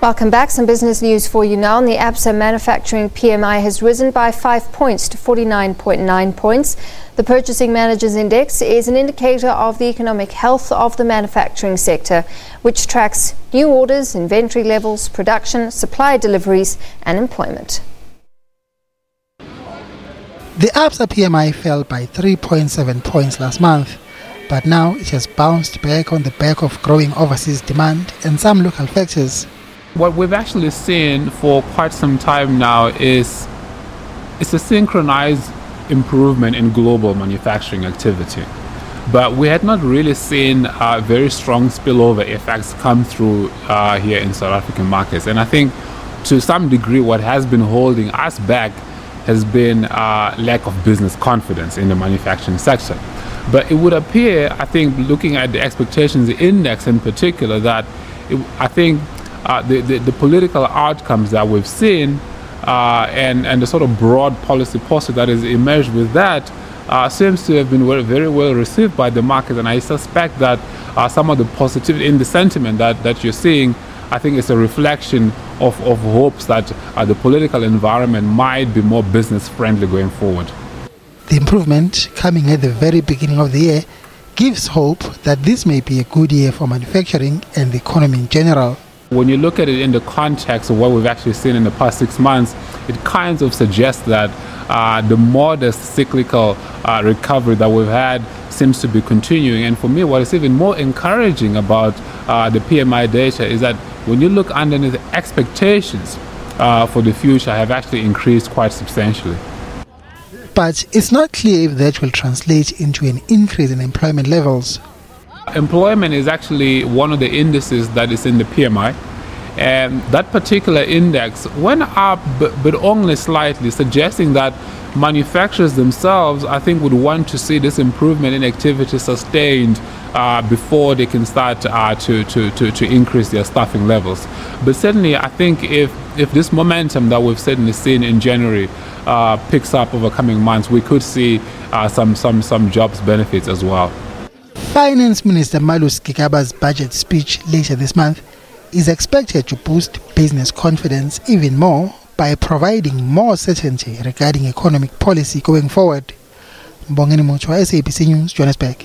Welcome back. Some business news for you now. The ABSA manufacturing PMI has risen by 5 points to 49.9 points. The Purchasing Managers Index is an indicator of the economic health of the manufacturing sector, which tracks new orders, inventory levels, production, supply deliveries and employment. The ABSA PMI fell by 3.7 points last month, but now it has bounced back on the back of growing overseas demand and some local factors. What we've actually seen for quite some time now is a synchronized improvement in global manufacturing activity. But we had not really seen very strong spillover effects come through here in South African markets. And I think to some degree what has been holding us back has been lack of business confidence in the manufacturing sector. But it would appear, I think, looking at the expectations index in particular, that the political outcomes that we've seen and the sort of broad policy posture that has emerged with that seems to have been very well received by the market. And I suspect that some of the positivity in the sentiment that you're seeing, I think it's a reflection of hopes that the political environment might be more business friendly going forward. The improvement coming at the very beginning of the year gives hope that this may be a good year for manufacturing and the economy in general. When you look at it in the context of what we've actually seen in the past 6 months, it kind of suggests that the modest cyclical recovery that we've had seems to be continuing. And for me, what is even more encouraging about the PMI data is that when you look underneath, the expectations for the future have actually increased quite substantially. But it's not clear if that will translate into an increase in employment levels. Employment is actually one of the indices that is in the PMI, and that particular index went up but only slightly, suggesting that manufacturers themselves, I think, would want to see this improvement in activity sustained before they can start to increase their staffing levels. But certainly I think if this momentum that we've certainly seen in January picks up over coming months, we could see some jobs benefits as well. Finance Minister Malus Kikaba's budget speech later this month is expected to boost business confidence even more by providing more certainty regarding economic policy going forward. Mbongeni Mochwa, SABC News, Johannesburg.